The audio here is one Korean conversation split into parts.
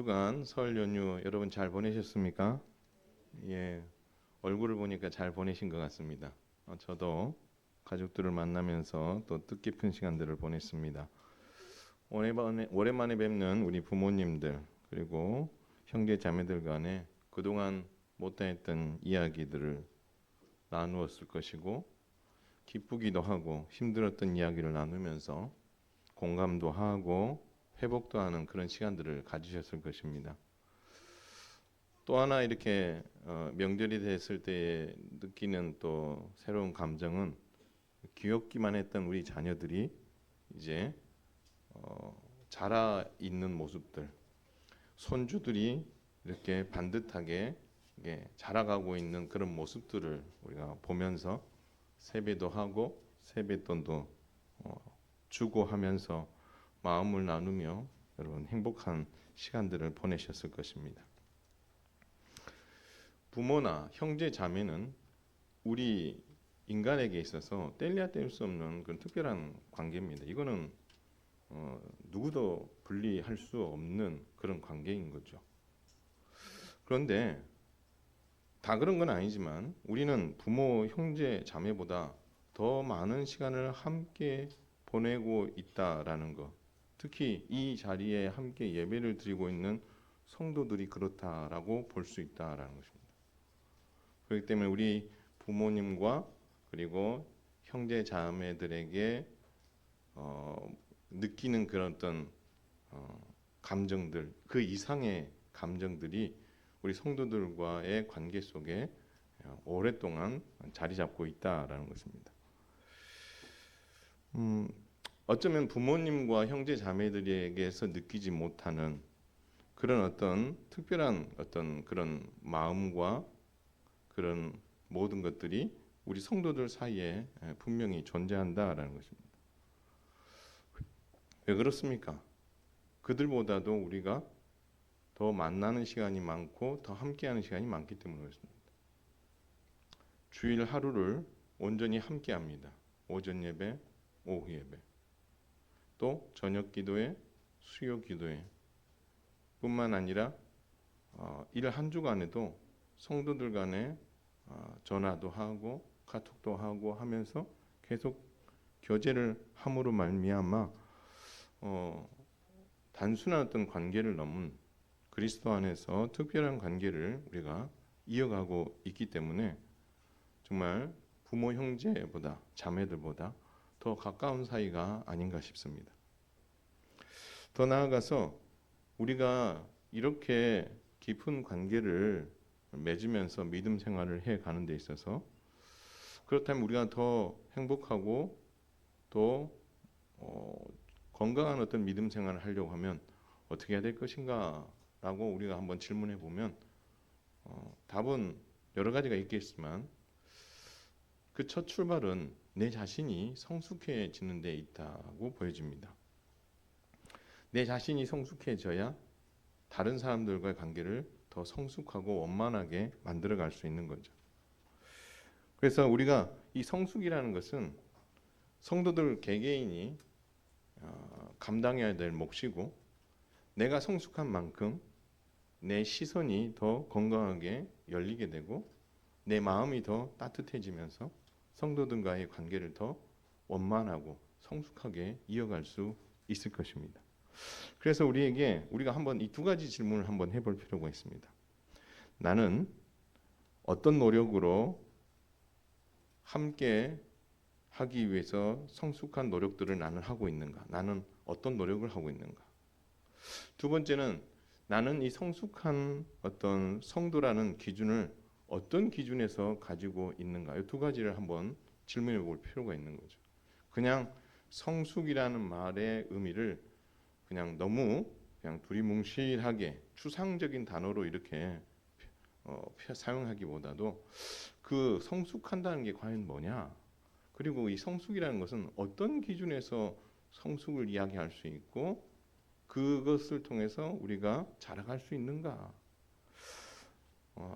주간 설 연휴 여러분 잘 보내셨습니까? 예, 얼굴을 보니까 잘 보내신 것 같습니다. 저도 가족들을 만나면서 또 뜻깊은 시간들을 보냈습니다. 오랜만에 뵙는 우리 부모님들 그리고 형제 자매들 간에 그동안 못다했던 이야기들을 나누었을 것이고 기쁘기도 하고 힘들었던 이야기를 나누면서 공감도 하고 회복도 하는 그런 시간들을 가지셨을 것입니다. 또 하나 이렇게 명절이 됐을 때 느끼는 또 새로운 감정은 귀엽기만 했던 우리 자녀들이 이제 자라 있는 모습들, 손주들이 이렇게 반듯하게 자라가고 있는 그런 모습들을 우리가 보면서 세배도 하고 세뱃돈도 주고 하면서 마음을 나누며 여러분 행복한 시간들을 보내셨을 것입니다. 부모나 형제 자매는 우리 인간에게 있어서 뗄래야 뗄 수 없는 그런 특별한 관계입니다. 이거는 누구도 분리할 수 없는 그런 관계인 거죠. 그런데 다 그런 건 아니지만 우리는 부모, 형제, 자매보다 더 많은 시간을 함께 보내고 있다라는 것. 특히 이 자리에 함께 예배를 드리고 있는 성도들이 그렇다라고 볼 수 있다라는 것입니다. 그렇기 때문에 우리 부모님과 그리고 형제 자매들에게 느끼는 그런 어떤 감정들, 그 이상의 감정들이 우리 성도들과의 관계 속에 오랫동안 자리 잡고 있다라는 것입니다. 어쩌면 부모님과 형제 자매들에게서 느끼지 못하는 그런 어떤 특별한 어떤 그런 마음과 그런 모든 것들이 우리 성도들 사이에 분명히 존재한다라는 것입니다. 왜 그렇습니까? 그들보다도 우리가 더 만나는 시간이 많고 더 함께하는 시간이 많기 때문에 그렇습니다. 주일 하루를 온전히 함께합니다. 오전 예배, 오후 예배, 또 저녁 기도회, 수요 기도회 뿐만 아니라 일 한 주간에도 성도들 간에 전화도 하고 카톡도 하고 하면서 계속 교제를 함으로 말미암아 단순한 어떤 관계를 넘은 그리스도 안에서 특별한 관계를 우리가 이어가고 있기 때문에 정말 부모 형제보다 자매들보다 더 가까운 사이가 아닌가 싶습니다. 더 나아가서 우리가 이렇게 깊은 관계를 맺으면서 믿음 생활을 해 가는 데 있어서 그렇다면 우리가 더 행복하고 또 건강한 어떤 믿음 생활을 하려고 하면 어떻게 해야 될 것인가 라고 우리가 한번 질문해 보면 답은 여러 가지가 있겠지만 그 첫 출발은 내 자신이 성숙해지는 데 있다고 보여집니다. 내 자신이 성숙해져야 다른 사람들과의 관계를 더 성숙하고 원만하게 만들어갈 수 있는 거죠. 그래서 우리가 이 성숙이라는 것은 성도들 개개인이 감당해야 될 몫이고 내가 성숙한 만큼 내 시선이 더 건강하게 열리게 되고 내 마음이 더 따뜻해지면서 성도들과의 관계를 더 원만하고 성숙하게 이어갈 수 있을 것입니다. 그래서 우리가 한번 이 두 가지 질문을 한번 해볼 필요가 있습니다. 나는 어떤 노력으로 함께 하기 위해서 성숙한 노력들을 나는 하고 있는가? 나는 어떤 노력을 하고 있는가? 두 번째는 나는 이 성숙한 어떤 성도라는 기준을 어떤 기준에서 가지고 있는가? 이 두 가지를 한번 질문해 볼 필요가 있는 거죠. 그냥 성숙이라는 말의 의미를 그냥 너무 그냥 두리뭉실하게 추상적인 단어로 이렇게 사용하기보다도 그 성숙한다는 게 과연 뭐냐? 그리고 이 성숙이라는 것은 어떤 기준에서 성숙을 이야기할 수 있고 그것을 통해서 우리가 자라갈 수 있는가?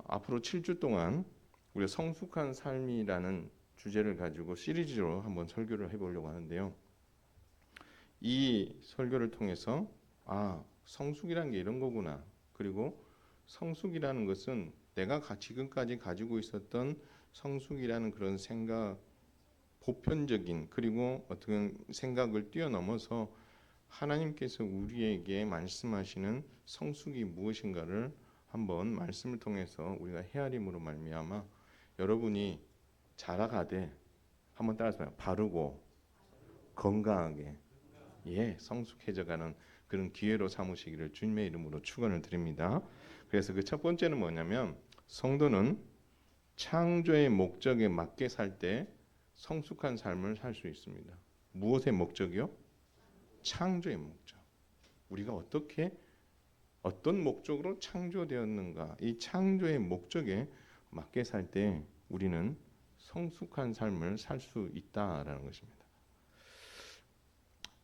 앞으로 7주 동안 우리가 성숙한 삶이라는 주제를 가지고 시리즈로 한번 설교를 해보려고 하는데요. 이 설교를 통해서 성숙이란 게 이런 거구나. 그리고 성숙이라는 것은 내가 지금까지 가지고 있었던 성숙이라는 그런 생각, 보편적인 그리고 어떤 생각을 뛰어넘어서 하나님께서 우리에게 말씀하시는 성숙이 무엇인가를 한번 말씀을 통해서 우리가 헤아림으로 말미암아 여러분이 자라가되 한번 따라서 바르고 건강하게 성숙해져가는 그런 기회로 삼으시기를 주님의 이름으로 축원을 드립니다. 그래서 그 첫 번째는 뭐냐면 성도는 창조의 목적에 맞게 살 때 성숙한 삶을 살 수 있습니다. 무엇의 목적이요? 창조의 목적. 우리가 어떤 목적으로 창조되었는가, 이 창조의 목적에 맞게 살 때 우리는 성숙한 삶을 살 수 있다라는 것입니다.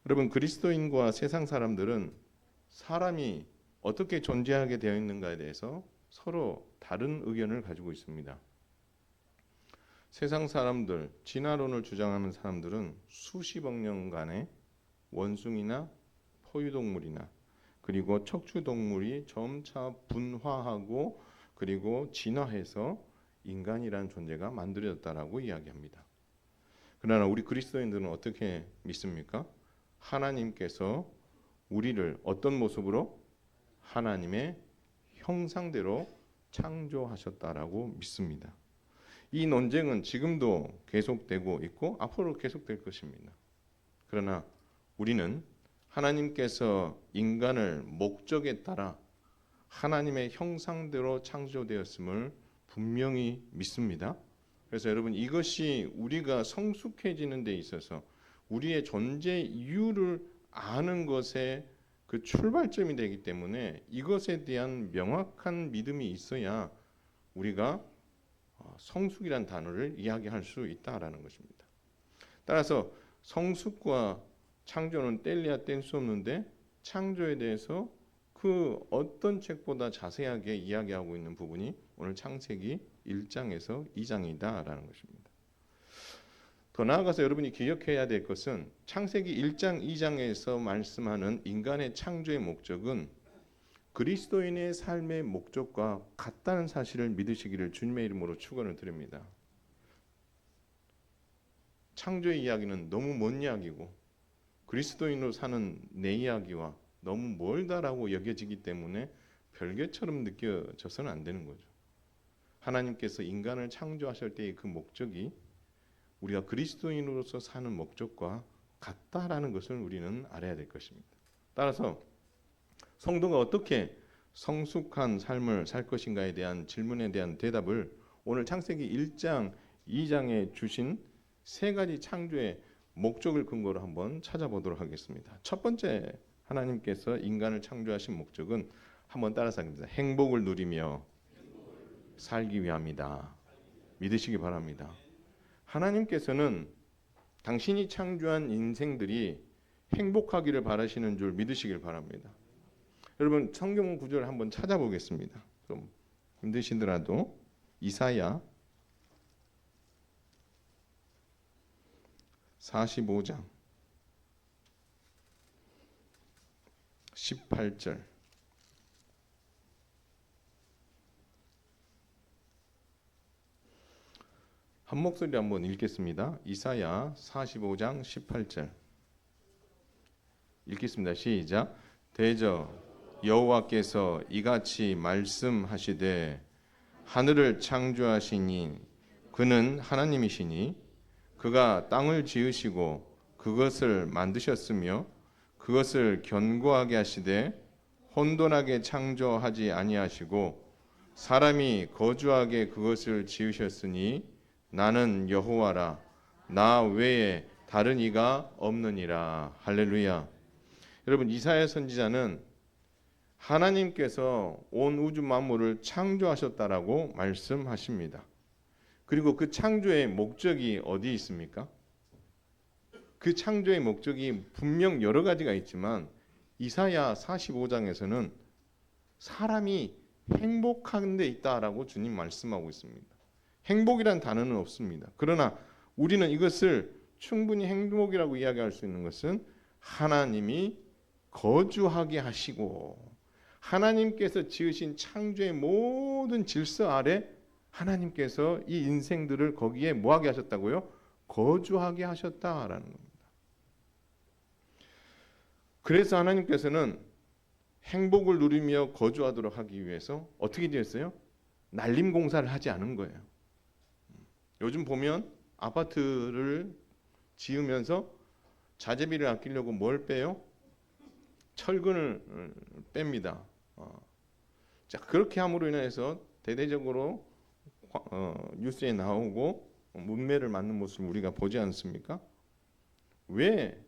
여러분, 그리스도인과 세상 사람들은 사람이 어떻게 존재하게 되어 있는가에 대해서 서로 다른 의견을 가지고 있습니다. 세상 사람들, 진화론을 주장하는 사람들은 수십억 년간의 원숭이나 포유동물이나 그리고 척추동물이 점차 분화하고 그리고 진화해서 인간이라는 존재가 만들어졌다라고 이야기합니다. 그러나 우리 그리스도인들은 어떻게 믿습니까? 하나님께서 우리를 어떤 모습으로? 하나님의 형상대로 창조하셨다라고 믿습니다. 이 논쟁은 지금도 계속되고 있고 앞으로 계속될 것입니다. 그러나 우리는 하나님께서 인간을 목적에 따라 하나님의 형상대로 창조되었음을 분명히 믿습니다. 그래서 여러분, 이것이 우리가 성숙해지는 데 있어서 우리의 존재 이유를 아는 것에 그 출발점이 되기 때문에 이것에 대한 명확한 믿음이 있어야 우리가 성숙이란 단어를 이야기할 수 있다라는 것입니다. 따라서 성숙과 창조는 뗄래야 뗄 수 없는데 창조에 대해서 그 어떤 책보다 자세하게 이야기하고 있는 부분이 오늘 창세기 1장에서 2장이다라는 것입니다. 더 나아가서 여러분이 기억해야 될 것은 창세기 1장, 2장에서 말씀하는 인간의 창조의 목적은 그리스도인의 삶의 목적과 같다는 사실을 믿으시기를 주님의 이름으로 축원을 드립니다. 창조의 이야기는 너무 먼 이야기고 그리스도인으로 사는 내 이야기와 너무 멀다라고 여겨지기 때문에 별개처럼 느껴져서는 안 되는 거죠. 하나님께서 인간을 창조하실 때의 그 목적이 우리가 그리스도인으로서 사는 목적과 같다라는 것을 우리는 알아야 될 것입니다. 따라서 성도가 어떻게 성숙한 삶을 살 것인가에 대한 질문에 대한 대답을 오늘 창세기 1장, 2장에 주신 세 가지 창조의 목적을 근거로 한번 찾아보도록 하겠습니다. 첫 번째, 하나님께서 인간을 창조하신 목적은 한번 따라서 하겠습니다. 행복을 누리며 살기 위함이다. 믿으시기 바랍니다. 하나님께서는 당신이 창조한 인생들이 행복하기를 바라시는 줄 믿으시길 바랍니다. 여러분, 성경 구절을 한번 찾아보겠습니다. 좀 힘드시더라도 이사야 45장 18절 한 목소리 한번 읽겠습니다. 이사야 45장 18절 읽겠습니다. 시작. 대저 여호와께서 이같이 말씀하시되 하늘을 창조하시니 그는 하나님이시니 그가 땅을 지으시고 그것을 만드셨으며 그것을 견고하게 하시되 혼돈하게 창조하지 아니하시고 사람이 거주하게 그것을 지으셨으니 나는 여호와라 나 외에 다른 이가 없느니라. 할렐루야. 여러분, 이사야 선지자는 하나님께서 온 우주 만물을 창조하셨다라고 말씀하십니다. 그리고 그 창조의 목적이 어디 있습니까? 그 창조의 목적이 분명 여러 가지가 있지만 이사야 45장에서는 사람이 행복한 데 있다라고 주님 말씀하고 있습니다. 행복이란 단어는 없습니다. 그러나 우리는 이것을 충분히 행복이라고 이야기할 수 있는 것은 하나님이 거주하게 하시고 하나님께서 지으신 창조의 모든 질서 아래 하나님께서 이 인생들을 거기에 뭐하게 하셨다고요? 거주하게 하셨다라는 겁니다. 그래서 하나님께서는 행복을 누리며 거주하도록 하기 위해서 어떻게 되었어요? 날림 공사를 하지 않은 거예요. 요즘 보면 아파트를 지으면서 자재비를 아끼려고 뭘 빼요? 철근을 뺍니다. 자, 그렇게 함으로 인해서 대대적으로 뉴스에 나오고 문매를 맞는 모습을 우리가 보지 않습니까? 왜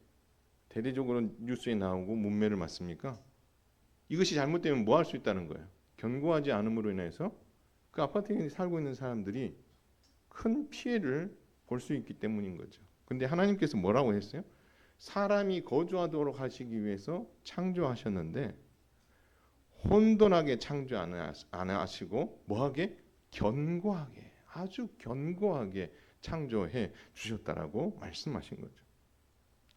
대대적으로 뉴스에 나오고 문매를 맞습니까? 이것이 잘못되면 뭐 할 수 있다는 거예요? 견고하지 않음으로 인해서 그 아파트에 살고 있는 사람들이 큰 피해를 볼 수 있기 때문인 거죠. 근데 하나님께서 뭐라고 했어요? 사람이 거주하도록 하시기 위해서 창조하셨는데 혼돈하게 창조 안 하시고 뭐하게? 견고하게, 아주 견고하게 창조해 주셨다라고 말씀하신 거죠.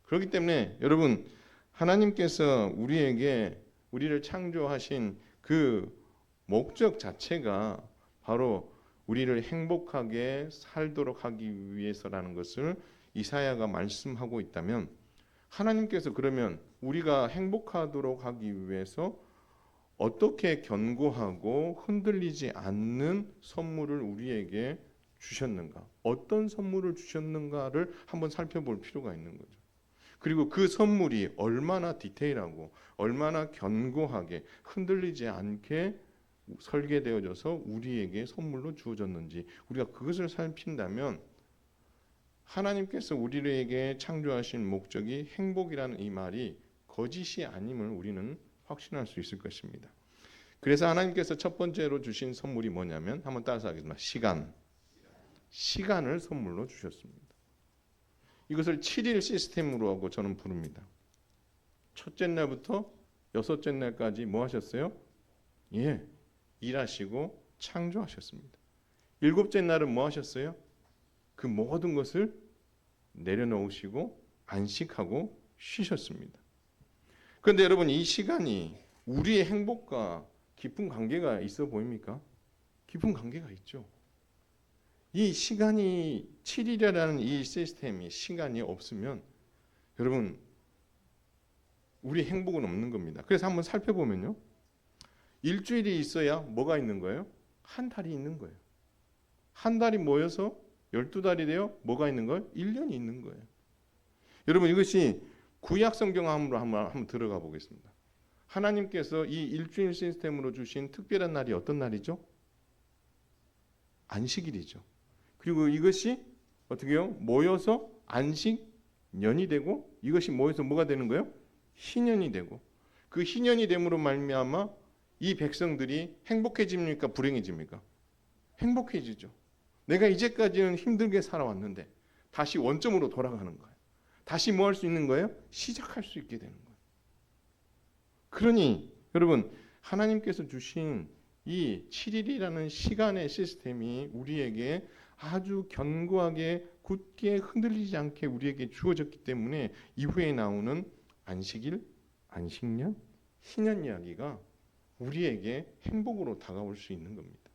그렇기 때문에 여러분, 하나님께서 우리를 창조하신 그 목적 자체가 바로 우리를 행복하게 살도록 하기 위해서라는 것을 이사야가 말씀하고 있다면, 하나님께서 그러면 우리가 행복하도록 하기 위해서 어떻게 견고하고 흔들리지 않는 선물을 우리에게 주셨는가, 어떤 선물을 주셨는가를 한번 살펴볼 필요가 있는 거죠. 그리고 그 선물이 얼마나 디테일하고 얼마나 견고하게 흔들리지 않게 설계되어져서 우리에게 선물로 주어졌는지 우리가 그것을 살핀다면, 하나님께서 우리에게 창조하신 목적이 행복이라는 이 말이 거짓이 아님을 우리는 확신할 수 있을 것입니다. 그래서 하나님께서 첫 번째로 주신 선물이 뭐냐면, 한번 따라서 하겠습니다. 시간을 선물로 주셨습니다. 이것을 7일 시스템으로 하고 저는 부릅니다. 첫째 날부터 여섯째 날까지 뭐 하셨어요? 일하시고 창조하셨습니다. 일곱째 날은 뭐 하셨어요? 그 모든 것을 내려놓으시고 안식하고 쉬셨습니다. 그런데 여러분, 이 시간이 우리의 행복과 깊은 관계가 있어 보입니까? 깊은 관계가 있죠. 이 시간이 7일이라는 이 시스템이, 시간이 없으면 여러분, 우리 행복은 없는 겁니다. 그래서 한번 살펴보면요, 일주일이 있어야 뭐가 있는 거예요? 한 달이 있는 거예요. 한 달이 모여서 12달이 되어 뭐가 있는 거예요? 1년이 있는 거예요. 여러분, 이것이 구약 성경함으로 한번 들어가 보겠습니다. 하나님께서 이 일주일 시스템으로 주신 특별한 날이 어떤 날이죠? 안식일이죠. 그리고 이것이 어떻게 해요? 모여서 안식년이 되고, 이것이 모여서 뭐가 되는 거예요? 희년이 되고, 그 희년이 됨으로 말미암아 이 백성들이 행복해집니까? 불행해집니까? 행복해지죠. 내가 이제까지는 힘들게 살아왔는데 다시 원점으로 돌아가는 거예요. 다시 뭐 할 수 있는 거예요? 시작할 수 있게 되는 거예요. 그러니 여러분, 하나님께서 주신 이 7일이라는 시간의 시스템이 우리에게 아주 견고하게 굳게 흔들리지 않게 우리에게 주어졌기 때문에 이후에 나오는 안식일, 안식년, 희년 이야기가 우리에게 행복으로 다가올 수 있는 겁니다.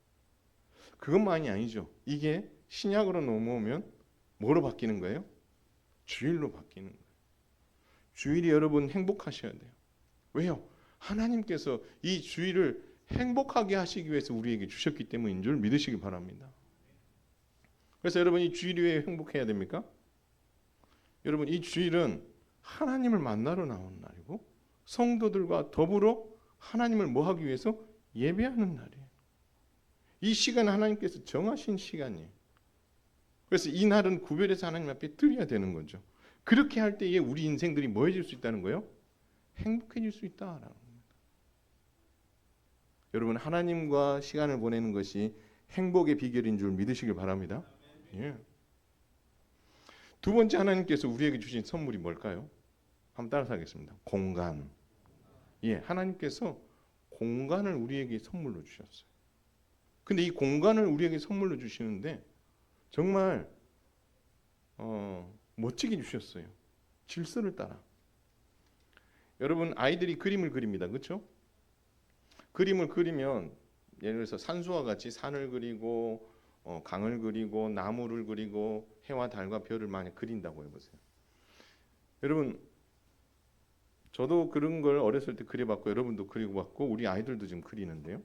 그것만이 아니죠. 이게 신약으로 넘어오면 뭐로 바뀌는 거예요? 주일로 바뀌는 거예요. 주일이 여러분 행복하셔야 돼요. 왜요? 하나님께서 이 주일을 행복하게 하시기 위해서 우리에게 주셨기 때문인 줄 믿으시기 바랍니다. 그래서 여러분, 이 주일이 왜 행복해야 됩니까? 여러분, 이 주일은 하나님을 만나러 나오는 날이고 성도들과 더불어 하나님을 뭐 하기 위해서? 예배하는 날이에요. 이 시간은 하나님께서 정하신 시간이에요. 그래서 이 날은 구별해서 하나님 앞에 드려야 되는 거죠. 그렇게 할 때에 우리 인생들이 뭐 해질 수 있다는 거예요? 행복해질 수 있다라는 겁니다. 여러분, 하나님과 시간을 보내는 것이 행복의 비결인 줄 믿으시길 바랍니다. 예. 두 번째, 하나님께서 우리에게 주신 선물이 뭘까요? 한번 따라서 하겠습니다. 공간. 하나님께서 공간을 우리에게 선물로 주셨어요. 근데 이 공간을 우리에게 선물로 주시는데 정말 멋지게 주셨어요. 질서를 따라. 여러분, 아이들이 그림을 그립니다. 그렇죠? 그림을 그리면 예를 들어서 산수와 같이 산을 그리고 강을 그리고 나무를 그리고 해와 달과 별을 많이 그린다고 해보세요. 여러분, 저도 그런 걸 어렸을 때 그려봤고 여러분도 그리고봤고 우리 아이들도 지금 그리는데요.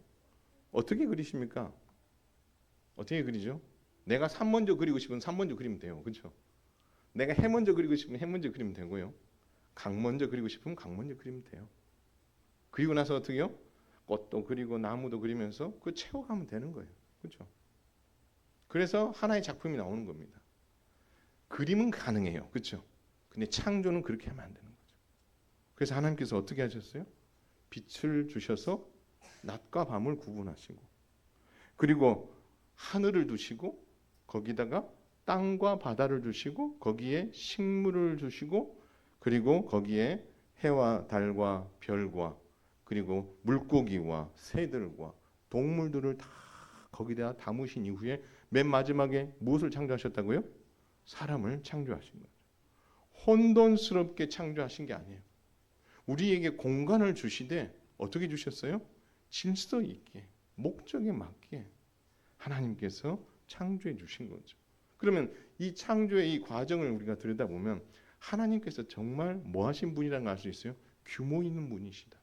어떻게 그리십니까? 어떻게 그리죠? 내가 산 먼저 그리고 싶으면 산 먼저 그리면 돼요. 그렇죠? 내가 해 먼저 그리고 싶으면 해 먼저 그리면 되고요. 강 먼저 그리고 싶으면 강 먼저 그리면 돼요. 그리고 나서 어떻게요? 꽃도 그리고 나무도 그리면서 그 채워가면 되는 거예요. 그렇죠? 그래서 하나의 작품이 나오는 겁니다. 그림은 가능해요. 그렇죠? 근데 창조는 그렇게 하면 안 되는 거죠. 그래서 하나님께서 어떻게 하셨어요? 빛을 주셔서 낮과 밤을 구분하시고 그리고 하늘을 두시고 거기다가 땅과 바다를 주시고 거기에 식물을 주시고 그리고 거기에 해와 달과 별과 그리고 물고기와 새들과 동물들을 다 거기다 담으신 이후에 맨 마지막에 무엇을 창조하셨다고요? 사람을 창조하신 거죠. 혼돈스럽게 창조하신 게 아니에요. 우리에게 공간을 주시되 어떻게 주셨어요? 질서 있게 목적에 맞게 하나님께서 창조해 주신 거죠. 그러면 이 창조의 이 과정을 우리가 들여다보면 하나님께서 정말 뭐 하신 분이라는 걸 알 수 있어요? 규모 있는 분이시다.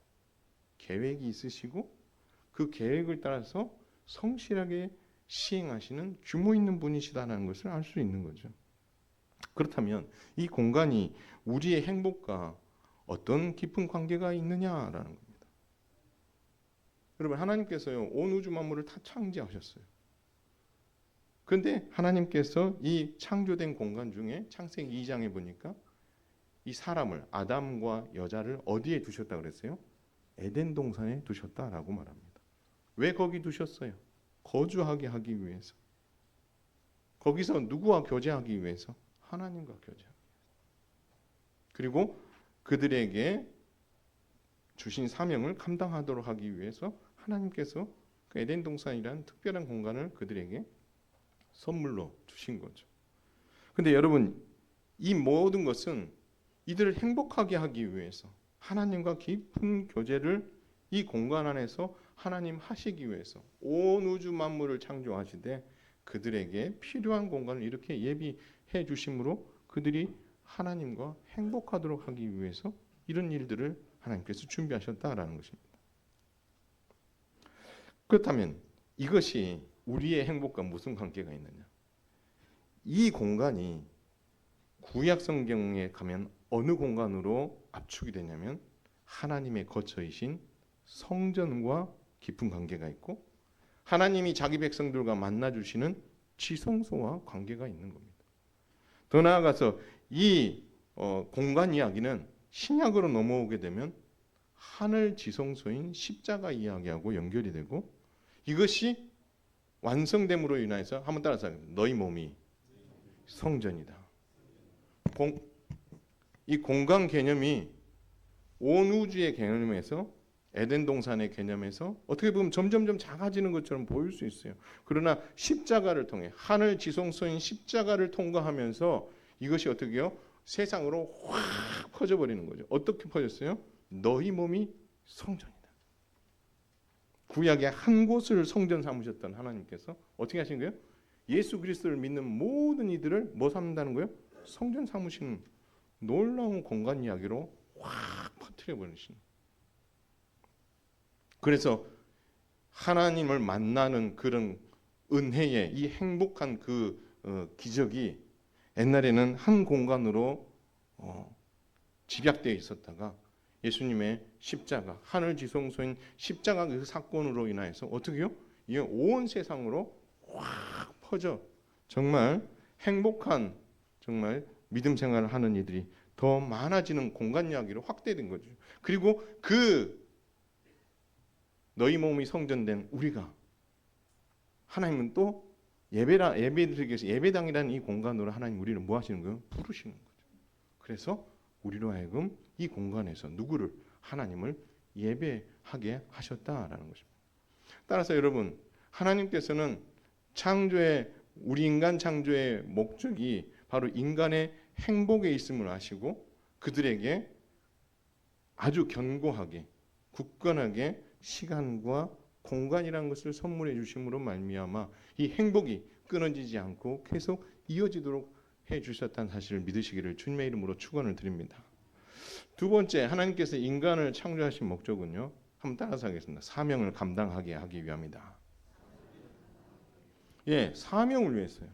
계획이 있으시고 그 계획을 따라서 성실하게 시행하시는 규모 있는 분이시다는 것을 알 수 있는 거죠. 그렇다면 이 공간이 우리의 행복과 어떤 깊은 관계가 있느냐라는 겁니다. 여러분, 하나님께서요 온 우주 만물을 다 창조하셨어요. 그런데 하나님께서 이 창조된 공간 중에 창세기 2장에 보니까 이 사람을 아담과 여자를 어디에 두셨다 그랬어요? 에덴 동산에 두셨다라고 말합니다. 왜 거기 두셨어요? 거주하게 하기 위해서. 거기서 누구와 교제하기 위해서? 하나님과 교제하기 위해서. 그리고 그들에게 주신 사명을 감당하도록 하기 위해서 하나님께서 그 에덴 동산이라는 특별한 공간을 그들에게 선물로 주신 거죠. 근데 여러분, 이 모든 것은 이들을 행복하게 하기 위해서 하나님과 깊은 교제를 이 공간 안에서 하나님 하시기 위해서 온 우주 만물을 창조하시되 그들에게 필요한 공간을 이렇게 예비해 주심으로 그들이 하나님과 행복하도록 하기 위해서 이런 일들을 하나님께서 준비하셨다라는 것입니다. 그렇다면 이것이 우리의 행복과 무슨 관계가 있느냐? 이 공간이 구약 성경에 가면 어느 공간으로 압축이 되냐면 하나님의 거처이신 성전과 깊은 관계가 있고 하나님이 자기 백성들과 만나주시는 지성소와 관계가 있는 겁니다. 더 나아가서 이 공간 이야기는 신약으로 넘어오게 되면 하늘 지성소인 십자가 이야기하고 연결이 되고 이것이 완성됨으로 인해서 한번 따라서 너희 몸이 성전이다. 이 공간 개념이 온 우주의 개념에서 에덴 동산의 개념에서 어떻게 보면 점점점 작아지는 것처럼 보일 수 있어요. 그러나 십자가를 통해 하늘 지성소인 십자가를 통과하면서 이것이 어떻게 해요? 세상으로 확 퍼져버리는 거죠. 어떻게 퍼졌어요? 너희 몸이 성전이다. 구약의 한 곳을 성전 삼으셨던 하나님께서 어떻게 하신 거예요? 예수 그리스도를 믿는 모든 이들을 뭐 삼는다는 거예요? 성전 삼으시는 놀라운 공간 이야기로 확 퍼뜨려 버리시는. 그래서 하나님을 만나는 그런 은혜의 이 행복한 그 기적이 옛날에는 한 공간으로 집약되어 있었다가 예수님의 십자가, 하늘 지성소인 십자가 그 사건으로 인하여서 어떻게요? 이게 온 세상으로 확 퍼져 정말 행복한 정말 믿음 생활을 하는 이들이 더 많아지는 공간 이야기로 확대된 거죠. 그리고 그 너희 몸이 성전된 우리가 하나님은 또 예배드리기 위해서 예배당이라는 이 공간으로 하나님 우리를 뭐 하시는 거예요? 부르시는 거죠. 그래서 우리로 하여금 이 공간에서 누구를? 하나님을 예배하게 하셨다라는 것입니다. 따라서 여러분, 하나님께서는 우리 인간 창조의 목적이 바로 인간의 행복에 있음을 아시고 그들에게 아주 견고하게 굳건하게 시간과 공간이라는 것을 선물해 주심으로 말미암아 이 행복이 끊어지지 않고 계속 이어지도록 해 주셨다는 사실을 믿으시기를 주님의 이름으로 축원을 드립니다. 두 번째, 하나님께서 인간을 창조하신 목적은요. 한번 따라서 하겠습니다. 사명을 감당하게 하기 위함이다. 예, 사명을 위해서요.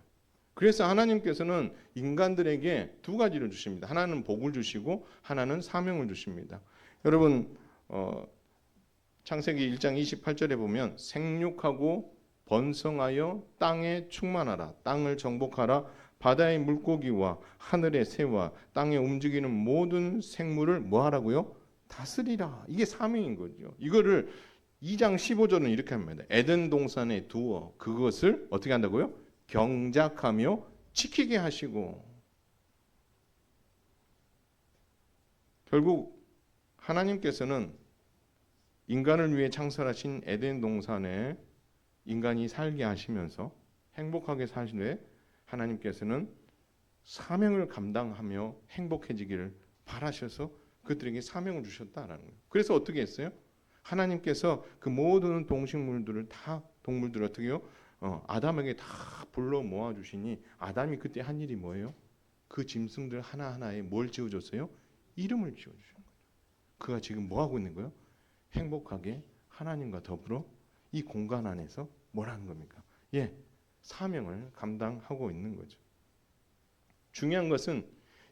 그래서 하나님께서는 인간들에게 두 가지를 주십니다. 하나는 복을 주시고 하나는 사명을 주십니다. 여러분 창세기 1장 28절에 보면 생육하고 번성하여 땅에 충만하라. 땅을 정복하라. 바다의 물고기와 하늘의 새와 땅에 움직이는 모든 생물을 뭐 하라고요? 다스리라. 이게 사명인 거죠. 이거를 2장 15절은 이렇게 합니다. 에덴 동산에 두어 그것을 어떻게 한다고요? 경작하며 지키게 하시고. 결국 하나님께서는 인간을 위해 창설하신 에덴 동산에 인간이 살게 하시면서 행복하게 사시되 하나님께서는 사명을 감당하며 행복해지기를 바라셔서 그들에게 사명을 주셨다라는 거예요. 그래서 어떻게 했어요? 하나님께서 그 모든 동식물들을 다 동물들을 어떻게 해요? 아담에게 다 불러 모아 주시니 아담이 그때 한 일이 뭐예요? 그 짐승들 하나하나에 뭘 지어줬어요? 이름을 지어주신 거죠. 그가 지금 뭐 하고 있는 거예요? 행복하게 하나님과 더불어 이 공간 안에서 뭘 하는 겁니까? 예, 사명을 감당하고 있는 거죠. 중요한 것은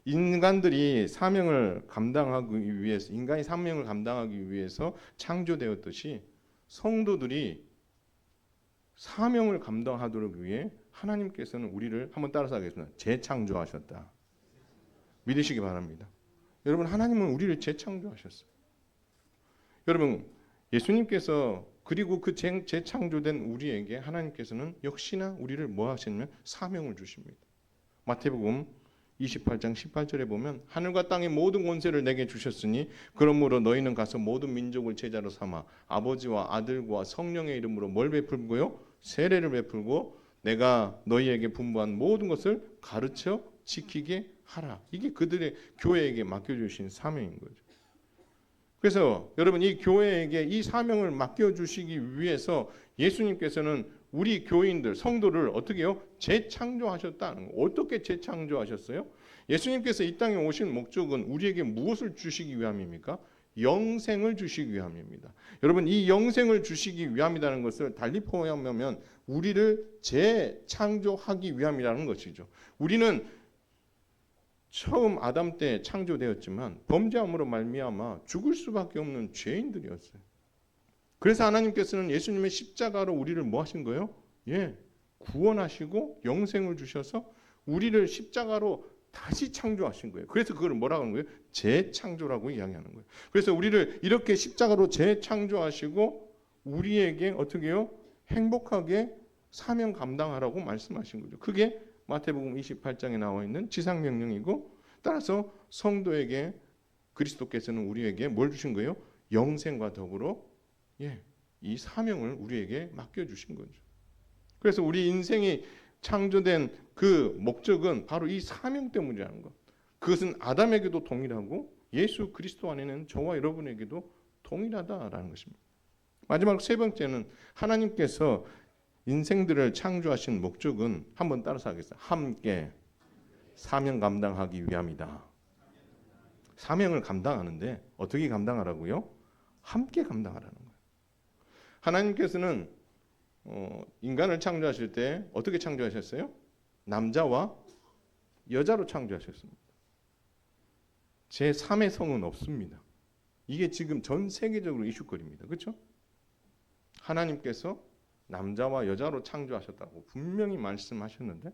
인간들이 사명을 감당하기 위해서, 인간이 사명을 감당하기 위해서 창조되었듯이 성도들이 사명을 감당하도록 위해 하나님께서는 우리를 한번 따라서 하겠습니다. 재창조하셨다. 믿으시기 바랍니다. 여러분, 하나님은 우리를 재창조하셨어요. 여러분, 예수님께서 그리고 그 재창조된 우리에게 하나님께서는 역시나 우리를 뭐 하시냐면 사명을 주십니다. 마태복음 28장 18절에 보면 하늘과 땅의 모든 권세를 내게 주셨으니 그러므로 너희는 가서 모든 민족을 제자로 삼아 아버지와 아들과 성령의 이름으로 뭘 베풀고요? 세례를 베풀고 내가 너희에게 분부한 모든 것을 가르쳐 지키게 하라. 이게 그들의 교회에게 맡겨주신 사명인 거죠. 그래서 여러분 이 교회에게 이 사명을 맡겨주시기 위해서 예수님께서는 우리 교인들, 성도를 어떻게 해요? 재창조하셨다는 거. 어떻게 재창조하셨어요? 예수님께서 이 땅에 오신 목적은 우리에게 무엇을 주시기 위함입니까? 영생을 주시기 위함입니다. 여러분 이 영생을 주시기 위함이라는 것을 달리 표현하면 우리를 재창조하기 위함이라는 것이죠. 우리는 처음 아담 때 창조되었지만 범죄함으로 말미암아 죽을 수밖에 없는 죄인들이었어요. 그래서 하나님께서는 예수님의 십자가로 우리를 뭐 하신 거예요? 예, 구원하시고 영생을 주셔서 우리를 십자가로 다시 창조하신 거예요. 그래서 그걸 뭐라고 하는 거예요? 재창조라고 이야기하는 거예요. 그래서 우리를 이렇게 십자가로 재창조하시고 우리에게 어떻게 해요? 행복하게 사명 감당하라고 말씀하신 거죠. 그게 마태복음 28장에 나와 있는 지상명령이고 따라서 성도에게 그리스도께서는 우리에게 뭘 주신 거예요? 영생과 더불어 이 사명을 우리에게 맡겨주신 거죠. 그래서 우리 인생이 창조된 그 목적은 바로 이 사명 때문이라는 것. 그것은 아담에게도 동일하고 예수 그리스도 안에는 저와 여러분에게도 동일하다라는 것입니다. 마지막 세 번째는 하나님께서 인생들을 창조하신 목적은 한번 따라서 하겠습니다. 함께 사명 감당하기 위함이다. 사명을 감당하는데 어떻게 감당하라고요? 함께 감당하라는 거예요. 하나님께서는 인간을 창조하실 때 어떻게 창조하셨어요? 남자와 여자로 창조하셨습니다. 제3의 성은 없습니다. 이게 지금 전 세계적으로 이슈거리입니다. 그렇죠? 하나님께서 남자와 여자로 창조하셨다고 분명히 말씀하셨는데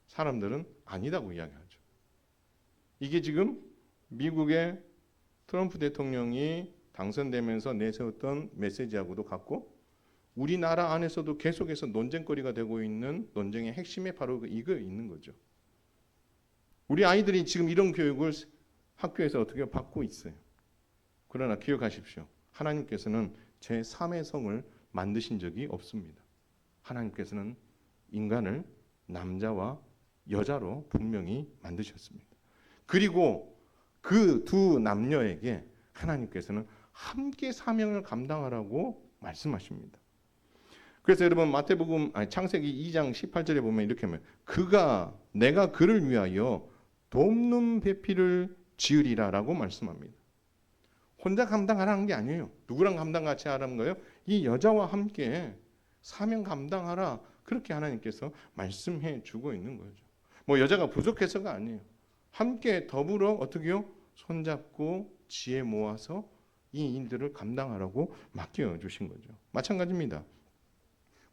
사람들은 아니다고 이야기하죠. 이게 지금 미국의 트럼프 대통령이 당선되면서 내세웠던 메시지하고도 같고 우리나라 안에서도 계속해서 논쟁거리가 되고 있는 논쟁의 핵심에 바로 이거 있는 거죠. 우리 아이들이 지금 이런 교육을 학교에서 어떻게 받고 있어요. 그러나 기억하십시오. 하나님께서는 제3의 성을 만드신 적이 없습니다. 하나님께서는 인간을 남자와 여자로 분명히 만드셨습니다. 그리고 그 두 남녀에게 하나님께서는 함께 사명을 감당하라고 말씀하십니다. 그래서 여러분 창세기 2장 18절에 보면 이렇게 하면 내가 그를 위하여 돕는 배필을 지으리라라고 말씀합니다. 혼자 감당하라는 게 아니에요. 누구랑 감당 같이 하라는 거예요? 이 여자와 함께 사명 감당하라. 그렇게 하나님께서 말씀해 주고 있는 거죠. 뭐 여자가 부족해서가 아니에요. 함께 더불어 어떻게요? 손잡고 지혜 모아서 이 일들을 감당하라고 맡겨 주신 거죠. 마찬가지입니다.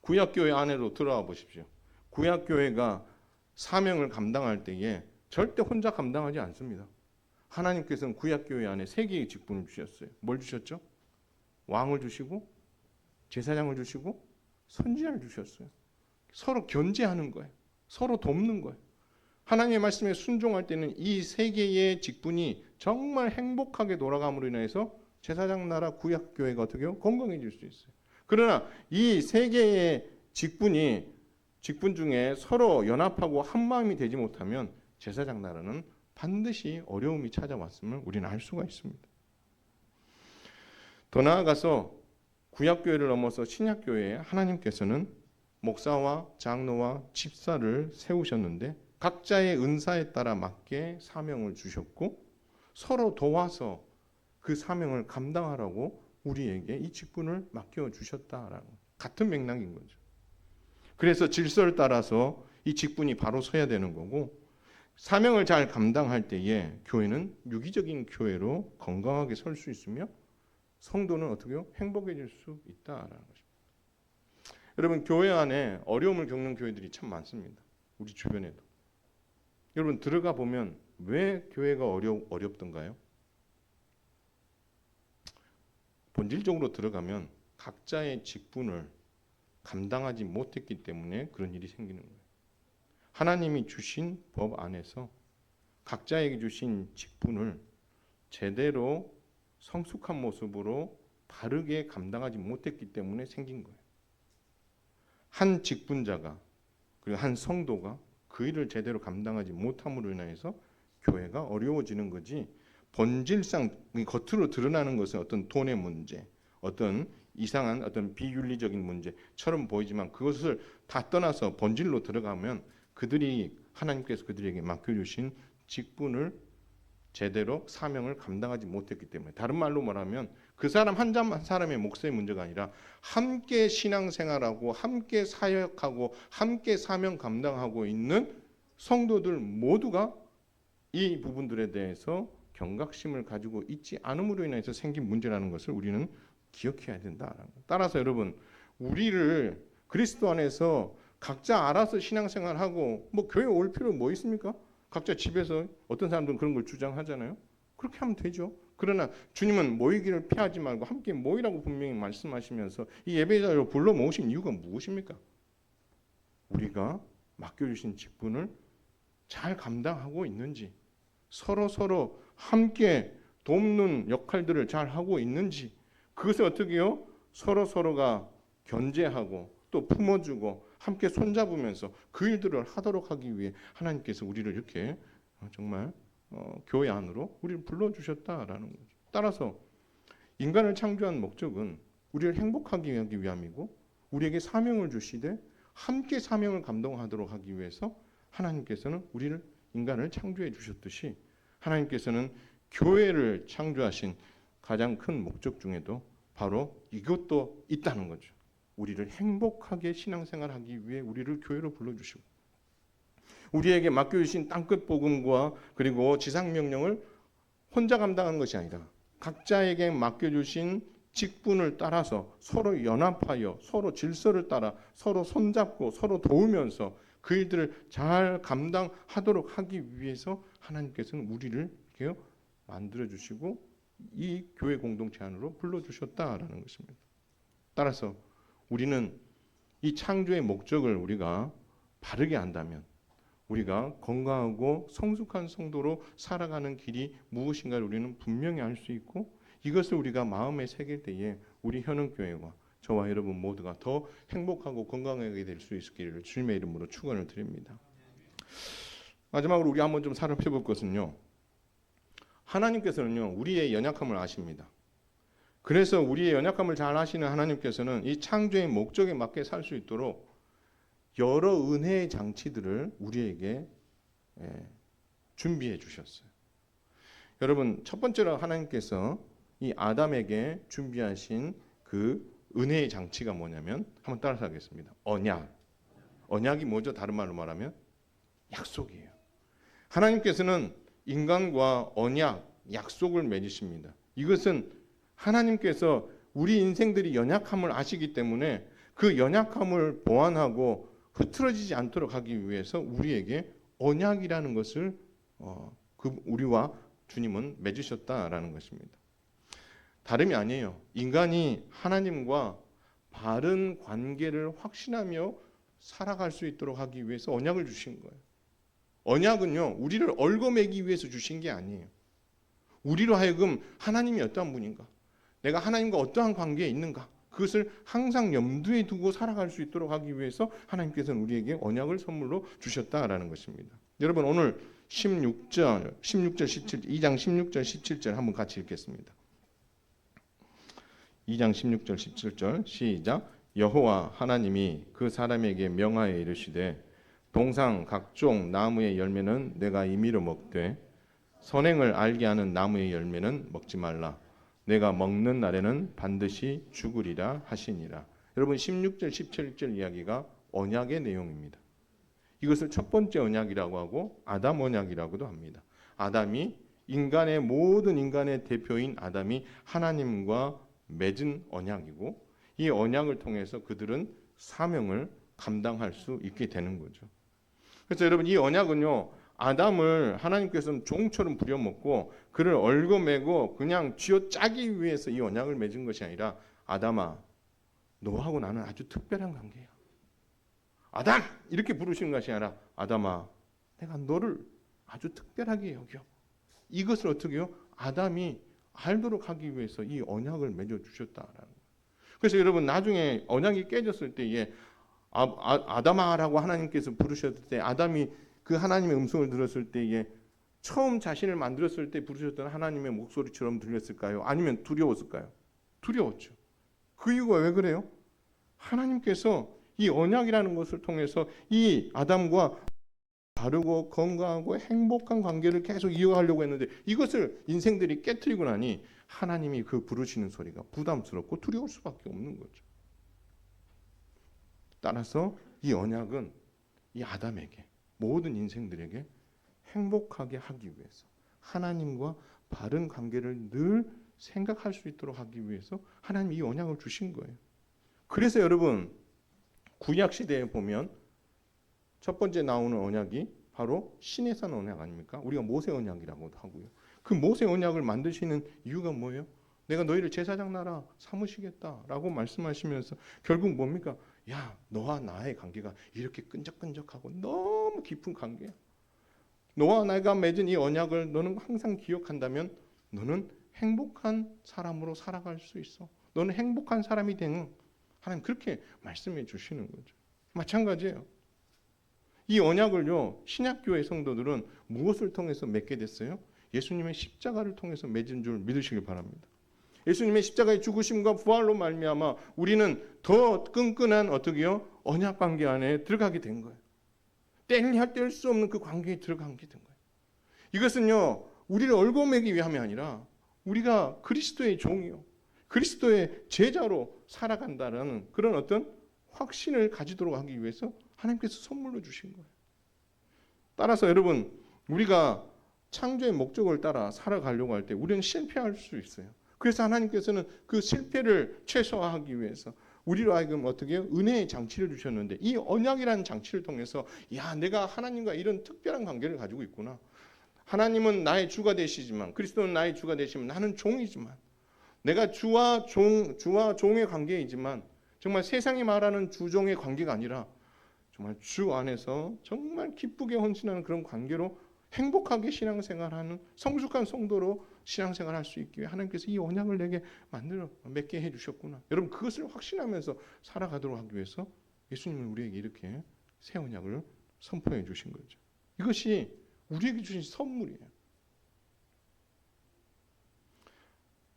구약교회 안으로 들어와 보십시오. 구약교회가 사명을 감당할 때에 절대 혼자 감당하지 않습니다. 하나님께서는 구약교회 안에 세 개의 직분을 주셨어요. 뭘 주셨죠? 왕을 주시고 제사장을 주시고 선지자를 주셨어요. 서로 견제하는 거예요. 서로 돕는 거예요. 하나님의 말씀에 순종할 때는 이 세 개의 직분이 정말 행복하게 돌아감으로 인해서 제사장 나라 구약교회가 어떻게 해요? 건강해질 수 있어요. 그러나 이 세 개의 직분 중에 서로 연합하고 한 마음이 되지 못하면 제사장 나라는 반드시 어려움이 찾아왔음을 우리는 알 수가 있습니다. 더 나아가서 구약교회를 넘어서 신약교회에 하나님께서는 목사와 장로와 집사를 세우셨는데 각자의 은사에 따라 맞게 사명을 주셨고 서로 도와서 그 사명을 감당하라고 우리에게 이 직분을 맡겨주셨다라는 같은 맥락인 거죠. 그래서 질서를 따라서 이 직분이 바로 서야 되는 거고 사명을 잘 감당할 때에 교회는 유기적인 교회로 건강하게 설 수 있으며 성도는 어떻게 해요? 행복해질 수 있다라는 것입니다. 여러분 교회 안에 어려움을 겪는 교회들이 참 많습니다. 우리 주변에도. 여러분 들어가 보면 왜 교회가 어렵던가요? 본질적으로 들어가면 각자의 직분을 감당하지 못했기 때문에 그런 일이 생기는 거예요. 하나님이 주신 법 안에서 각자에게 주신 직분을 제대로 성숙한 모습으로 바르게 감당하지 못했기 때문에 생긴 거예요. 한 직분자가 그리고 한 성도가 그 일을 제대로 감당하지 못함으로 인해서 교회가 어려워지는 거지 본질상 겉으로 드러나는 것은 어떤 돈의 문제, 어떤 이상한 어떤 비윤리적인 문제처럼 보이지만 그것을 다 떠나서 본질로 들어가면 하나님께서 그들에게 맡겨주신 직분을 제대로 사명을 감당하지 못했기 때문에 다른 말로 말하면 그 사람 한 사람의 몫의 문제가 아니라 함께 신앙생활하고 함께 사역하고 함께 사명 감당하고 있는 성도들 모두가 이 부분들에 대해서 경각심을 가지고 있지 않음으로 인해서 생긴 문제라는 것을 우리는 기억해야 된다. 따라서 여러분 우리를 그리스도 안에서 각자 알아서 신앙생활하고 뭐 교회 올 필요 뭐 있습니까? 각자 집에서 어떤 사람들은 그런 걸 주장하잖아요. 그렇게 하면 되죠. 그러나 주님은 모이기를 피하지 말고 함께 모이라고 분명히 말씀하시면서 이 예배자를 불러 모으신 이유가 무엇입니까? 우리가 맡겨주신 직분을 잘 감당하고 있는지 서로 함께 돕는 역할들을 잘 하고 있는지 그것을 어떻게 해요? 서로가 견제하고 또 품어주고 함께 손잡으면서 그 일들을 하도록 하기 위해 하나님께서 우리를 이렇게 정말 교회 안으로 우리를 불러주셨다라는 거죠. 따라서 인간을 창조한 목적은 우리를 행복하게 하기 위함이고 우리에게 사명을 주시되 함께 사명을 감당하도록 하기 위해서 하나님께서는 인간을 창조해 주셨듯이 하나님께서는 교회를 창조하신 가장 큰 목적 중에도 바로 이것도 있다는 거죠. 우리를 행복하게 신앙생활하기 위해 우리를 교회로 불러주시고 우리에게 맡겨주신 땅끝 복음과 그리고 지상명령을 혼자 감당하는 것이 아니라 각자에게 맡겨주신 직분을 따라서 서로 연합하여 서로 질서를 따라 서로 손잡고 서로 도우면서 그 일들을 잘 감당하도록 하기 위해서 하나님께서는 우리를 이렇게 만들어주시고 이 교회 공동체 안으로 불러주셨다라는 것입니다. 따라서 우리는 이 창조의 목적을 우리가 바르게 안다면 우리가 건강하고 성숙한 성도로 살아가는 길이 무엇인가를 우리는 분명히 알 수 있고 이것을 우리가 마음에 새길 때에 우리 현흥교회와 저와 여러분 모두가 더 행복하고 건강하게 될 수 있기를 주님의 이름으로 축원을 드립니다. 마지막으로 우리 한번 좀 살펴볼 것은요. 하나님께서는요 우리의 연약함을 아십니다. 그래서 우리의 연약함을 잘 아시는 하나님께서는 이 창조의 목적에 맞게 살 수 있도록 여러 은혜의 장치들을 우리에게 준비해 주셨어요. 여러분, 첫 번째로 하나님께서 이 아담에게 준비하신 그 은혜의 장치가 뭐냐면 한번 따라서 하겠습니다. 언약. 언약이 뭐죠? 다른 말로 말하면 약속이에요. 하나님께서는 인간과 언약, 약속을 맺으십니다. 이것은 하나님께서 우리 인생들이 연약함을 아시기 때문에 그 연약함을 보완하고 흐트러지지 않도록 하기 위해서 우리에게 언약이라는 것을 우리와 주님은 맺으셨다라는 것입니다. 다름이 아니에요. 인간이 하나님과 바른 관계를 확신하며 살아갈 수 있도록 하기 위해서 언약을 주신 거예요. 언약은요, 우리를 얽어매기 위해서 주신 게 아니에요. 우리로 하여금 하나님이 어떠한 분인가, 내가 하나님과 어떠한 관계에 있는가, 그것을 항상 염두에 두고 살아갈 수 있도록 하기 위해서 하나님께서는 우리에게 언약을 선물로 주셨다라는 것입니다. 여러분, 오늘 16절, 17, 2장 16절, 17절 한번 같이 읽겠습니다. 2장 16절, 17절 시작. 여호와 하나님이 그 사람에게 명하여 이르시되 동상 각종 나무의 열매는 내가 임의로 먹되 선행을 알게 하는 나무의 열매는 먹지 말라. 내가 먹는 날에는 반드시 죽으리라 하시니라. 여러분, 16절 17절 이야기가 언약의 내용입니다. 이것을 첫 번째 언약이라고 하고 아담 언약이라고도 합니다. 아담이 모든 인간의 대표인 아담이 하나님과 맺은 언약이고, 이 언약을 통해서 그들은 사명을 감당할 수 있게 되는 거죠. 그래서 여러분, 이 언약은요, 아담을 하나님께서는 종처럼 부려먹고 그를 얽어매고 그냥 쥐어짜기 위해서 이 언약을 맺은 것이 아니라, 아담아, 너하고 나는 아주 특별한 관계야. 아담! 이렇게 부르시는 것이 아니라, 아담아, 내가 너를 아주 특별하게 여겨. 이것을 어떻게 해요? 아담이 알도록 하기 위해서 이 언약을 맺어주셨다라는 거예요. 그래서 여러분, 나중에 언약이 깨졌을 때에 아담아라고 하나님께서 부르셨을 때, 아담이 그 하나님의 음성을 들었을 때에 처음 자신을 만들었을 때 부르셨던 하나님의 목소리처럼 들렸을까요? 아니면 두려웠을까요? 두려웠죠. 그 이유가 왜 그래요? 하나님께서 이 언약이라는 것을 통해서 이 아담과 바르고 건강하고 행복한 관계를 계속 이어가려고 했는데, 이것을 인생들이 깨트리고 나니 하나님이 그 부르시는 소리가 부담스럽고 두려울 수밖에 없는 거죠. 따라서 이 언약은 이 아담에게, 모든 인생들에게 행복하게 하기 위해서, 하나님과 바른 관계를 늘 생각할 수 있도록 하기 위해서 하나님이 이 언약을 주신 거예요. 그래서 여러분, 구약 시대에 보면 첫 번째 나오는 언약이 바로 시내산 언약 아닙니까? 우리가 모세 언약이라고도 하고요. 그 모세 언약을 만드시는 이유가 뭐예요? 내가 너희를 제사장 나라 삼으시겠다라고 말씀하시면서 결국 뭡니까? 야, 너와 나의 관계가 이렇게 끈적끈적하고 너무 깊은 관계야. 너와 내가 맺은 이 언약을 너는 항상 기억한다면 너는 행복한 사람으로 살아갈 수 있어. 너는 행복한 사람이 되는, 하나님 그렇게 말씀해 주시는 거죠. 마찬가지예요. 이 언약을요, 신약교회 성도들은 무엇을 통해서 맺게 됐어요? 예수님의 십자가를 통해서 맺은 줄 믿으시길 바랍니다. 예수님의 십자가의 죽으심과 부활로 말미암아 우리는 더 끈끈한 어떻게요? 언약 관계 안에 들어가게 된 거예요. 뗄 수 없는 그 관계에 들어가게 된 거예요. 이것은요, 우리를 얽어매기 위함이 아니라 우리가 그리스도의 종이요, 그리스도의 제자로 살아간다는 그런 어떤 확신을 가지도록 하기 위해서 하나님께서 선물로 주신 거예요. 따라서 여러분, 우리가 창조의 목적을 따라 살아가려고 할 때 우리는 실패할 수 있어요. 그래서 하나님께서는 그 실패를 최소화하기 위해서 우리로 하여금 어떻게 해요? 은혜의 장치를 주셨는데, 이 언약이라는 장치를 통해서 야, 내가 하나님과 이런 특별한 관계를 가지고 있구나. 하나님은 나의 주가 되시지만, 그리스도는 나의 주가 되시면 나는 종이지만, 내가 주와 종의 관계이지만 정말 세상이 말하는 주종의 관계가 아니라 정말 주 안에서 정말 기쁘게 헌신하는 그런 관계로 행복하게 신앙생활하는 성숙한 성도로 신앙생활할 수 있기 위해 하나님께서 이 언약을 내게 만들어 맺게 해주셨구나. 여러분, 그것을 확신하면서 살아가도록 하기 위해서 예수님은 우리에게 이렇게 새 언약을 선포해 주신 거죠. 이것이 우리에게 주신 선물이에요.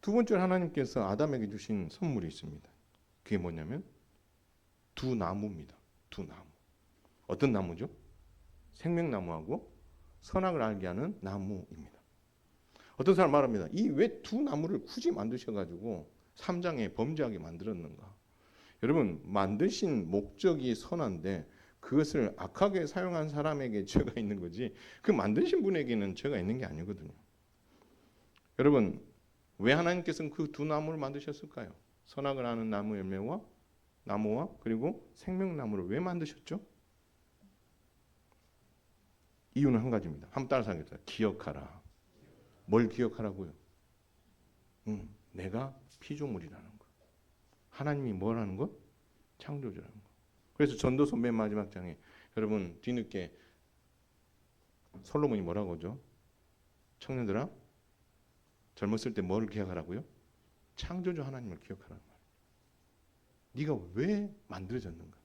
두 번째로 하나님께서 아담에게 주신 선물이 있습니다. 그게 뭐냐면 두 나무입니다. 두 나무. 어떤 나무죠? 생명나무하고 선악을 알게 하는 나무입니다. 어떤 사람 말합니다. 이 왜 두 나무를 굳이 만드셔가지고 3장에 범죄하게 만들었는가? 여러분, 만드신 목적이 선한데 그것을 악하게 사용한 사람에게 죄가 있는 거지, 그 만드신 분에게는 죄가 있는 게 아니거든요. 여러분, 왜 하나님께서는 그 두 나무를 만드셨을까요? 선악을 아는 나무 열매와 나무와 그리고 생명나무를 왜 만드셨죠? 이유는 한 가지입니다. 한번 따라서 하겠습니다. 기억하라. 뭘 기억하라고요? 내가 피조물이라는 거. 하나님이 뭘 하는 거? 창조주라는 거. 그래서 전도서 맨 마지막 장에 여러분 뒤늦게 솔로몬이 뭐라고 하죠? 청년들아, 젊었을 때 뭐를 기억하라고요? 창조주 하나님을 기억하라는 말이에요. 네가 왜 만들어졌는가?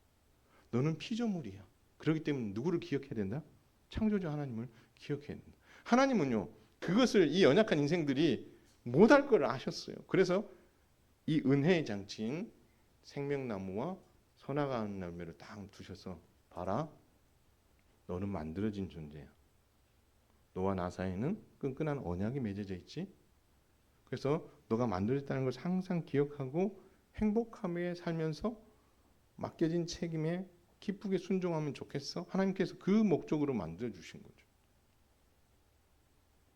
너는 피조물이야. 그렇기 때문에 누구를 기억해야 된다? 창조주 하나님을 기억해야 된다. 하나님은요, 그것을 이 연약한 인생들이 못할 걸 아셨어요. 그래서 이 은혜의 장치인 생명나무와 선악하는 열매를 딱 두셔서 봐라, 너는 만들어진 존재야. 너와 나 사이에는 끈끈한 언약이 맺어져 있지. 그래서 너가 만들어졌다는 것을 항상 기억하고 행복함에 살면서 맡겨진 책임에 기쁘게 순종하면 좋겠어. 하나님께서 그 목적으로 만들어 주신 거죠.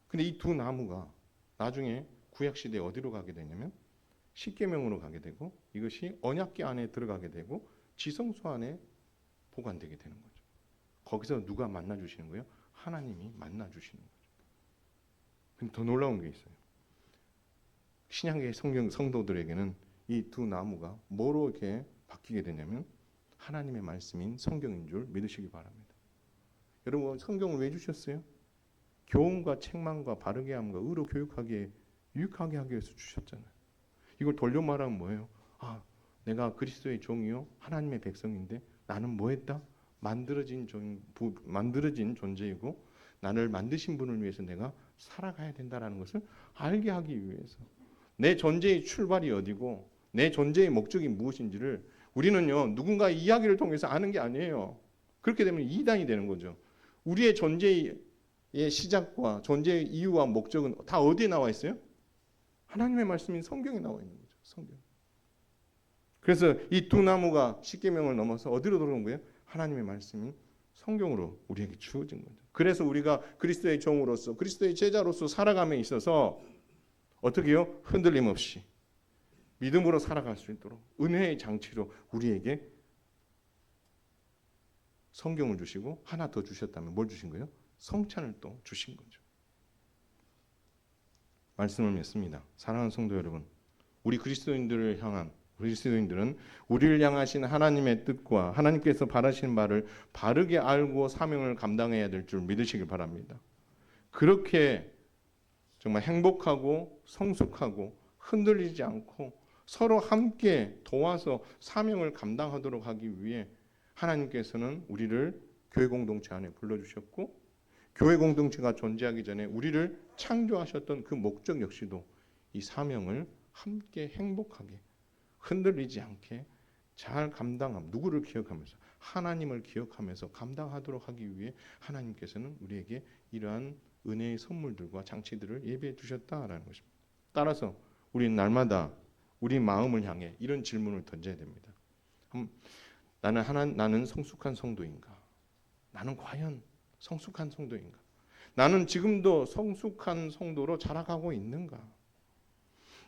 근데 이 두 나무가 나중에 구약 시대에 어디로 가게 되냐면 십계명으로 가게 되고 이것이 언약궤 안에 들어가게 되고 지성소 안에 보관되게 되는 거죠. 거기서 누가 만나 주시는 거예요? 하나님이 만나 주시는 거죠. 근데 더 놀라운 게 있어요. 신약의 성도들에게는 이 두 나무가 뭐로 이렇게 바뀌게 되냐면 하나님의 말씀인 성경인 줄 믿으시기 바랍니다. 여러분, 성경을 왜 주셨어요? 교훈과 책망과 바르게 함과 의로 교육하기에 유익하게 하기 위해서 주셨잖아요. 이걸 돌려 말하면 뭐예요? 내가 그리스도의 종이요 하나님의 백성인데 나는 뭐 했다? 만들어진 존재이고 나를 만드신 분을 위해서 내가 살아가야 된다는 것을 알게 하기 위해서, 내 존재의 출발이 어디고 내 존재의 목적이 무엇인지를 우리는요 누군가의 이야기를 통해서 아는 게 아니에요. 그렇게 되면 이단이 되는 거죠. 우리의 존재의 시작과 존재의 이유와 목적은 다 어디에 나와 있어요? 하나님의 말씀인 성경에 나와 있는 거죠. 성경. 그래서 이 두 나무가 십계명을 넘어서 어디로 들어온 거예요? 하나님의 말씀인 성경으로 우리에게 주어진 거죠. 그래서 우리가 그리스도의 종으로서 그리스도의 제자로서 살아감에 있어서 어떻게 해요? 흔들림 없이 믿음으로 살아갈 수 있도록 은혜의 장치로 우리에게 성경을 주시고 하나 더 주셨다면 뭘 주신 거예요? 성찬을 또 주신 거죠. 말씀을 맺습니다. 사랑하는 성도 여러분, 우리 그리스도인들은 우리를 향하신 하나님의 뜻과 하나님께서 바라시는 바를 바르게 알고 사명을 감당해야 될 줄 믿으시길 바랍니다. 그렇게 정말 행복하고 성숙하고 흔들리지 않고 서로 함께 도와서 사명을 감당하도록 하기 위해 하나님께서는 우리를 교회 공동체 안에 불러주셨고, 교회 공동체가 존재하기 전에 우리를 창조하셨던 그 목적 역시도 이 사명을 함께 행복하게 흔들리지 않게 잘 누구를 기억하면서 하나님을 기억하면서 감당하도록 하기 위해 하나님께서는 우리에게 이러한 은혜의 선물들과 장치들을 예배해 주셨다라는 것입니다. 따라서 우리는 날마다 우리 마음을 향해 이런 질문을 던져야 됩니다. 나는 성숙한 성도인가? 나는 과연 성숙한 성도인가? 나는 지금도 성숙한 성도로 자라가고 있는가?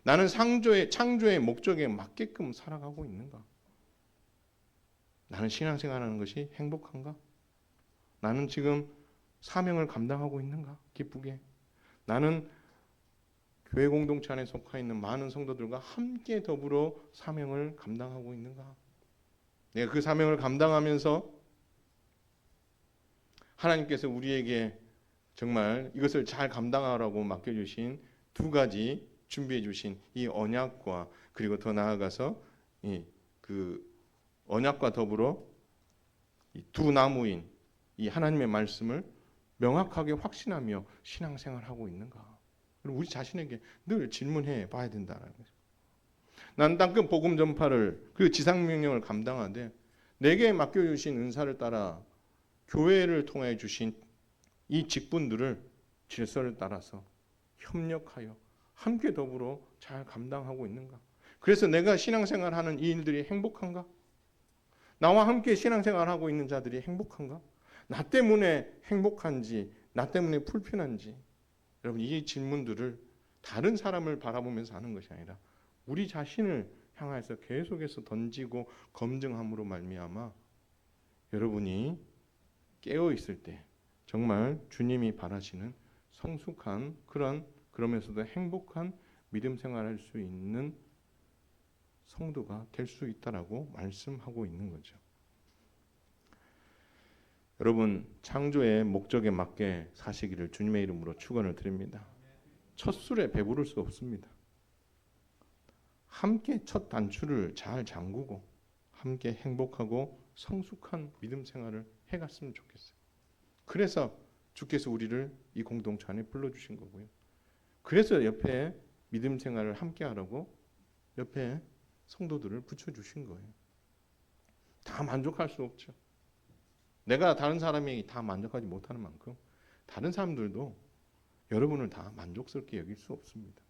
나는 창조의 목적에 맞게끔 살아가고 있는가? 나는 신앙생활하는 것이 행복한가? 나는 지금 사명을 감당하고 있는가? 기쁘게. 나는 교회 공동체 안에 속해 있는 많은 성도들과 함께 더불어 사명을 감당하고 있는가? 내가 그 사명을 감당하면서 하나님께서 우리에게 정말 이것을 잘 감당하라고 맡겨주신 두 가지 준비해 주신 이 언약과 그리고 더 나아가서 그 언약과 더불어 이 두 나무인 이 하나님의 말씀을 명확하게 확신하며 신앙생활하고 있는가? 우리 자신에게 늘 질문해 봐야 된다는 거죠. 난 땅끝 복음 전파를 그 지상 명령을 감당하되 내게 맡겨주신 은사를 따라 교회를 통해 주신 이 직분들을 질서를 따라서 협력하여 함께 더불어 잘 감당하고 있는가? 그래서 내가 신앙생활하는 이 일들이 행복한가? 나와 함께 신앙생활하고 있는 자들이 행복한가? 나 때문에 행복한지, 나 때문에 불편한지, 여러분 이 질문들을 다른 사람을 바라보면서 하는 것이 아니라 우리 자신을 향해서 계속해서 던지고 검증함으로 말미암아 여러분이 깨어 있을 때 정말 주님이 바라시는 성숙한 그러면서도 행복한 믿음 생활할 수 있는 성도가 될 수 있다라고 말씀하고 있는 거죠. 여러분 창조의 목적에 맞게 사시기를 주님의 이름으로 축원을 드립니다. 첫 술에 배부를 수 없습니다. 함께 첫 단추를 잘 잠그고 함께 행복하고 성숙한 믿음 생활을 해갔으면 좋겠어요. 그래서 주께서 우리를 이 공동체 안에 불러주신 거고요. 그래서 옆에 믿음 생활을 함께 하라고 옆에 성도들을 붙여주신 거예요. 다 만족할 수 없죠. 내가 다른 사람이 다 만족하지 못하는 만큼 다른 사람들도 여러분을 다 만족스럽게 여길 수 없습니다.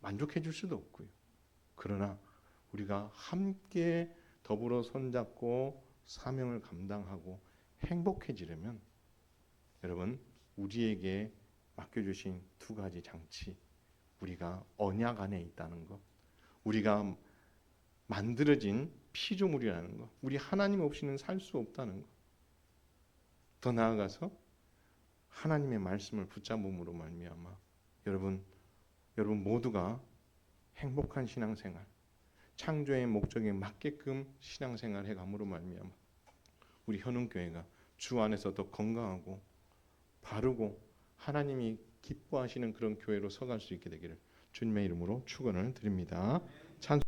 만족해 줄 수도 없고요. 그러나 우리가 함께 더불어 손잡고 사명을 감당하고 행복해지려면 여러분 우리에게 맡겨주신 두 가지 장치, 우리가 언약 안에 있다는 것, 우리가 만들어진 피조물이라는 것, 우리 하나님 없이는 살 수 없다는 것, 더 나아가서 하나님의 말씀을 붙잡음으로 말미암아 여러분 모두가 행복한 신앙생활, 창조의 목적에 맞게끔 신앙생활 해감으로 말미암아 우리 현흥교회가 주 안에서 더 건강하고 바르고 하나님이 기뻐하시는 그런 교회로 서갈 수 있게 되기를 주님의 이름으로 축원을 드립니다. 찬송